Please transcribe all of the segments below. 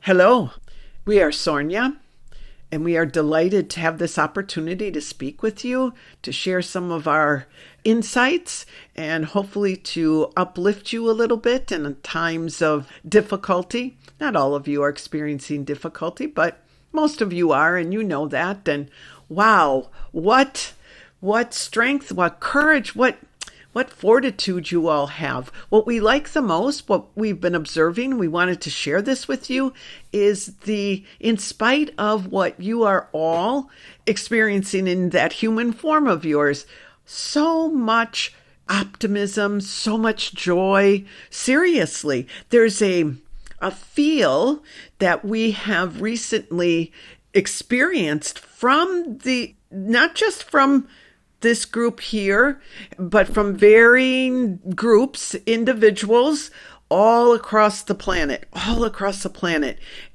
Hello, we are Sornia, and we are delighted to have this opportunity to speak with you, to share some of our insights, and hopefully to uplift you a little bit in times of difficulty. Not all of you are experiencing difficulty, but most of you are, and you know that. And wow, what strength, what courage, what fortitude you all have. What we like the most, what we've been observing, we wanted to share this with you, is in spite of what you are all experiencing in that human form of yours, so much optimism, so much joy. Seriously, there's a feel that we have recently experienced from not just from this group here, but from varying groups, individuals all across the planet.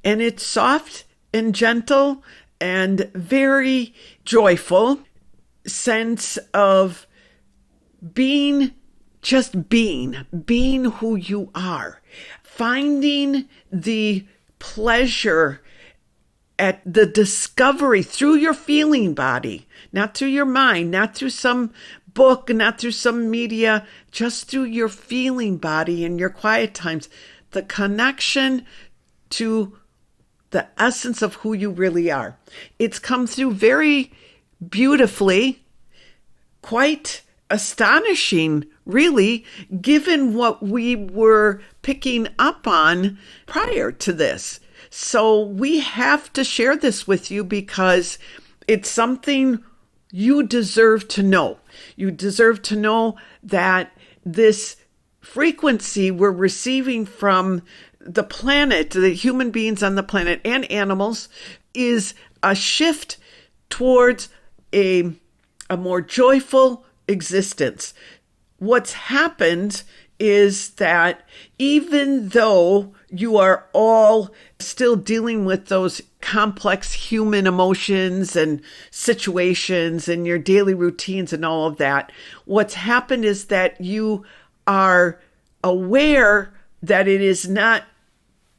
And it's soft and gentle and very joyful sense of being who you are, finding the pleasure at the discovery through your feeling body, not through your mind, not through some book, not through some media, just through your feeling body in your quiet times, the connection to the essence of who you really are. It's come through very beautifully, quite astonishing, really, given what we were picking up on prior to this. So we have to share this with you because it's something you deserve to know. You deserve to know that this frequency we're receiving from the planet, the human beings on the planet and animals, is a shift towards a more joyful existence. What's happened is that even though you are all still dealing with those complex human emotions and situations and your daily routines and all of that, what's happened is that you are aware that it is not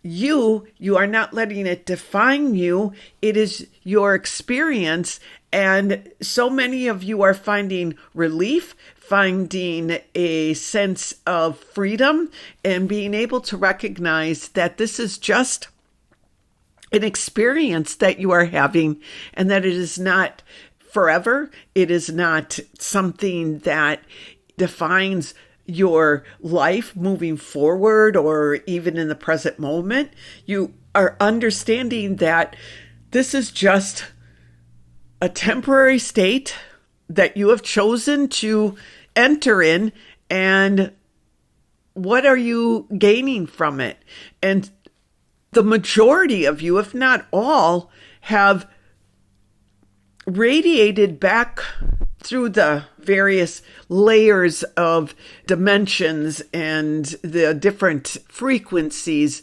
you are not letting it define you. It is your experience. And so many of you are finding relief, finding a sense of freedom, and being able to recognize that this is just an experience that you are having and that it is not forever. It is not something that defines your life moving forward or even in the present moment. You are understanding that this is just a temporary state that you have chosen to enter in, and what are you gaining from it? And the majority of you, if not all, have radiated back through the various layers of dimensions and the different frequencies,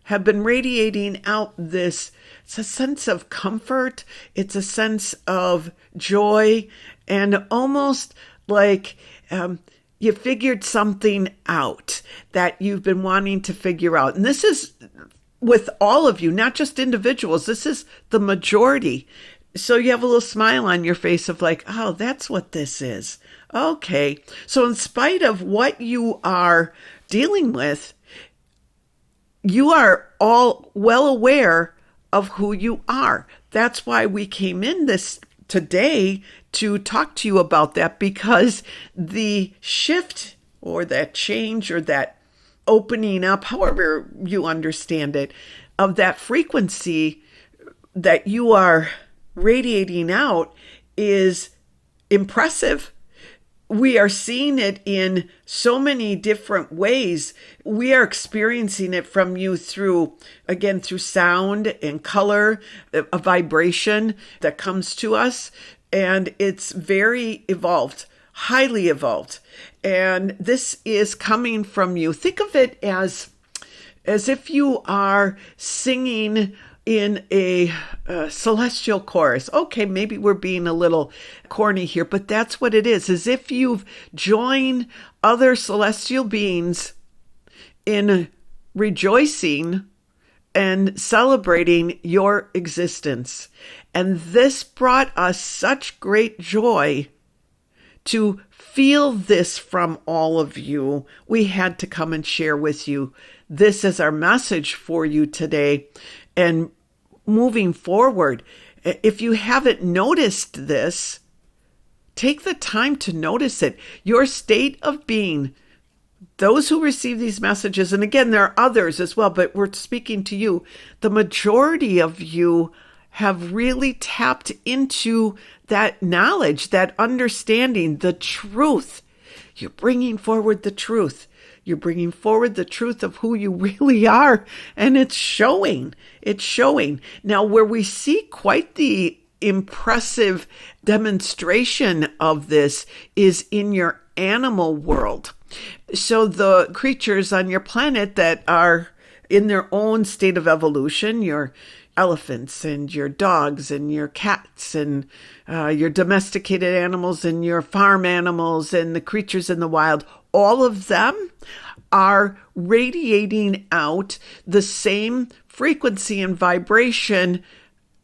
have been radiating out this. It's a sense of comfort. It's a sense of joy, and almost like you figured something out that you've been wanting to figure out. And this is with all of you, not just individuals. This is the majority. So you have a little smile on your face of like, oh, that's what this is. Okay. So in spite of what you are dealing with, you are all well aware of who you are. That's why we came in this today to talk to you about that, because the shift or that change or that opening up, however you understand it, of that frequency that you are radiating out is impressive. We are seeing it in so many different ways. We are experiencing it from you through sound and color, a vibration that comes to us. And it's very evolved, highly evolved. And this is coming from you. Think of it as if you are singing in a celestial chorus. Okay, maybe we're being a little corny here, but that's what it is. As if you've joined other celestial beings in rejoicing and celebrating your existence. And this brought us such great joy to feel this from all of you. We had to come and share with you. This is our message for you today. And moving forward, if you haven't noticed this, take the time to notice it. Your state of being, those who receive these messages, and again, there are others as well, but we're speaking to you. The majority of you have really tapped into that knowledge, that understanding, the truth. You're bringing forward the truth. You're bringing forward the truth of who you really are, and it's showing. It's showing. Now, where we see quite the impressive demonstration of this is in your animal world. So the creatures on your planet that are in their own state of evolution, your elephants and your dogs and your cats and your domesticated animals and your farm animals and the creatures in the wild, all of them are radiating out the same frequency and vibration,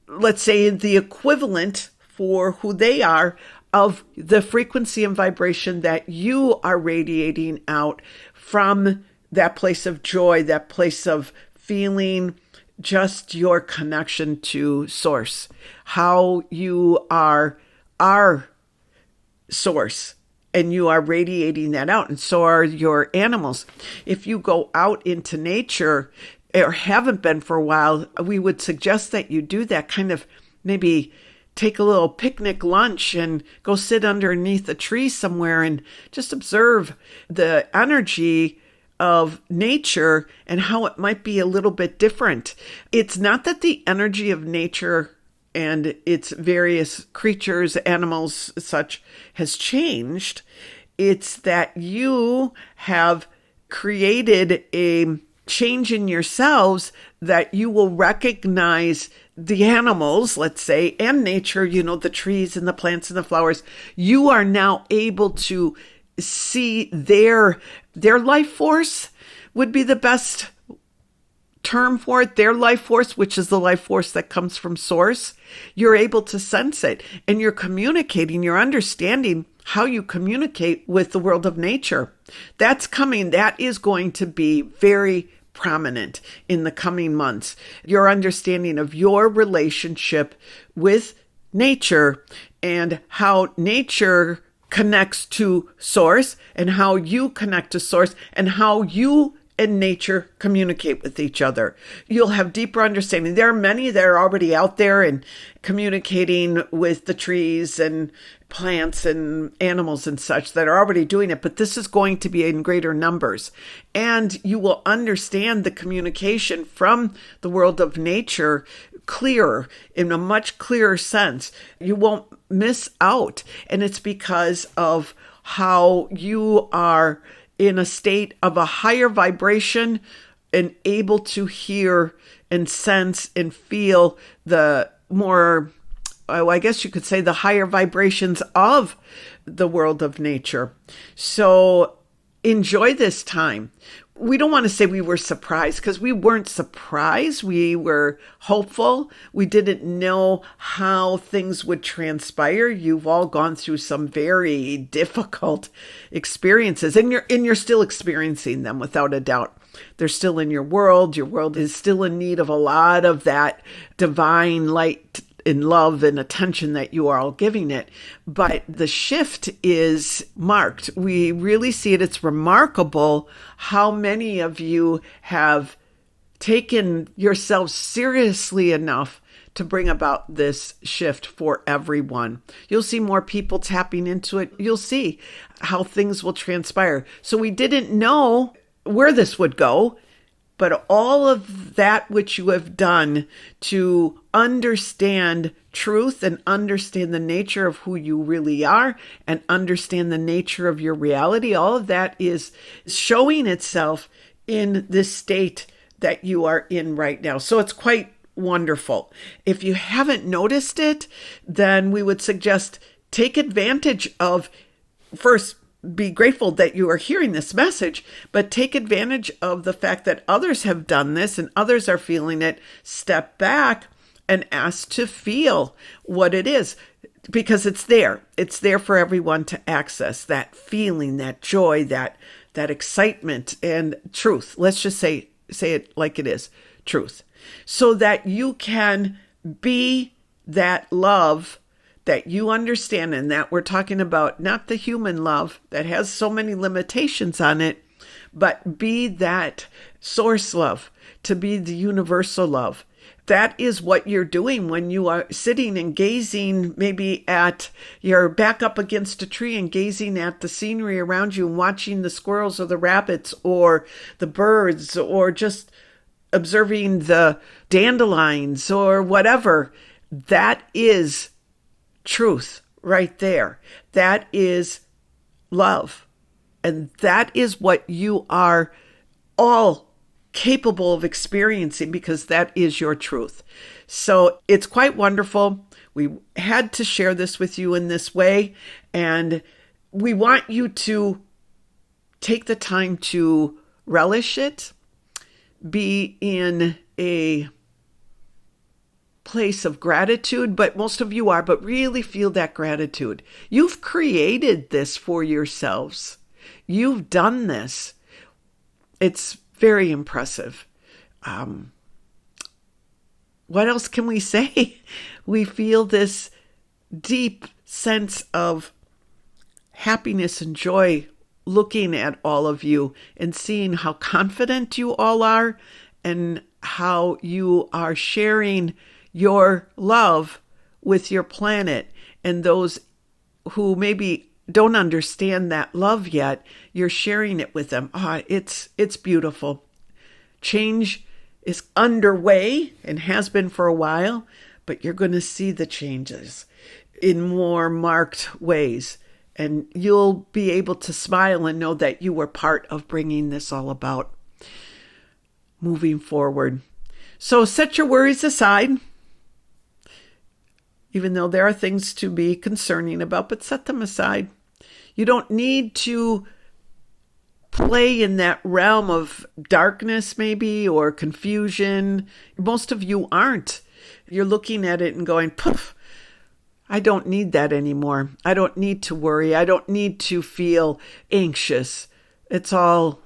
let's say the equivalent for who they are of the frequency and vibration that you are radiating out from that place of joy, that place of feeling just your connection to source, how you are our source, and you are radiating that out, and so are your animals. If you go out into nature or haven't been for a while, we would suggest that you do that, kind of maybe take a little picnic lunch and go sit underneath a tree somewhere and just observe the energy of nature and how it might be a little bit different. It's not that the energy of nature and its various creatures, animals, such has changed. It's that you have created a change in yourselves that you will recognize the animals, let's say, and nature, the trees and the plants and the flowers. You are now able to see their life force would be the best term for it, their life force, which is the life force that comes from source. You're able to sense it, and you're communicating, you're understanding how you communicate with the world of nature. That's coming. That is going to be very prominent in the coming months. Your understanding of your relationship with nature and how nature connects to source and how you connect to source and how you and nature communicate with each other. You'll have deeper understanding. There are many that are already out there and communicating with the trees and plants and animals and such that are already doing it, but this is going to be in greater numbers. And you will understand the communication from the world of nature clearer, in a much clearer sense. You won't miss out. And it's because of how you are in a state of a higher vibration and able to hear and sense and feel the more, I guess you could say, the higher vibrations of the world of nature. So enjoy this time. We don't want to say we were surprised, because we weren't surprised. We were hopeful. We didn't know how things would transpire. You've all gone through some very difficult experiences, and you're still experiencing them without a doubt. They're still in your world. Your world is still in need of a lot of that divine light and love and attention that you are all giving it. But the shift is marked. We really see it. It's remarkable how many of you have taken yourselves seriously enough to bring about this shift for everyone. You'll see more people tapping into it. You'll see how things will transpire. So we didn't know where this would go, but all of that which you have done to understand truth and understand the nature of who you really are and understand the nature of your reality, all of that is showing itself in this state that you are in right now. So it's quite wonderful. If you haven't noticed it, then we would suggest take advantage of, first, be grateful that you are hearing this message, but take advantage of the fact that others have done this and others are feeling it. Step back and ask to feel what it is, because it's there. It's there for everyone to access, that feeling, that joy, that excitement and truth. Let's just say it like it is, truth, so that you can be that love that you understand, and that we're talking about not the human love that has so many limitations on it, but be that source love, to be the universal love. That is what you're doing when you are sitting and gazing, maybe you're back up against a tree and gazing at the scenery around you and watching the squirrels or the rabbits or the birds, or just observing the dandelions or whatever. That is truth right there. That is love. And that is what you are all capable of experiencing, because that is your truth. So it's quite wonderful. We had to share this with you in this way, and we want you to take the time to relish it, be in a place of gratitude, but most of you are, but really feel that gratitude. You've created this for yourselves. You've done this. It's very impressive. What else can we say? We feel this deep sense of happiness and joy looking at all of you and seeing how confident you all are and how you are sharing your love with your planet, and those who maybe don't understand that love yet, you're sharing it with them. It's beautiful. Change is underway and has been for a while, but you're going to see the changes in more marked ways, and you'll be able to smile and know that you were part of bringing this all about moving forward. So set your worries aside, even though there are things to be concerning about, but set them aside. You don't need to play in that realm of darkness maybe, or confusion. Most of you aren't. You're looking at it and going, poof, I don't need that anymore. I don't need to worry. I don't need to feel anxious. It's all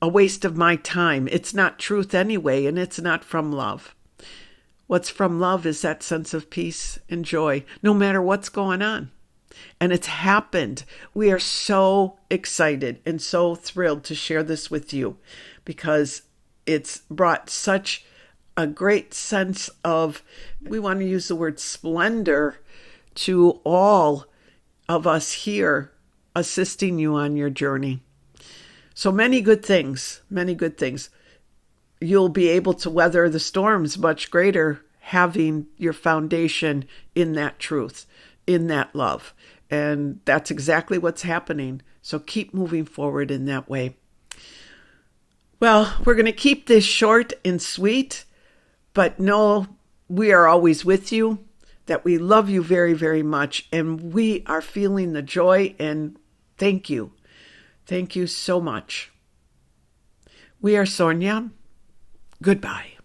a waste of my time. It's not truth anyway, and it's not from love. What's from love is that sense of peace and joy, no matter what's going on. And it's happened. We are so excited and so thrilled to share this with you, because it's brought such a great sense of, we want to use the word splendor, to all of us here assisting you on your journey. So many good things, many good things. You'll be able to weather the storms much greater, having your foundation in that truth, in that love. And that's exactly what's happening. So keep moving forward in that way. Well, we're going to keep this short and sweet, but know we are always with you, that we love you very, very much, and we are feeling the joy, and thank you. Thank you so much. We are Sornia. Goodbye.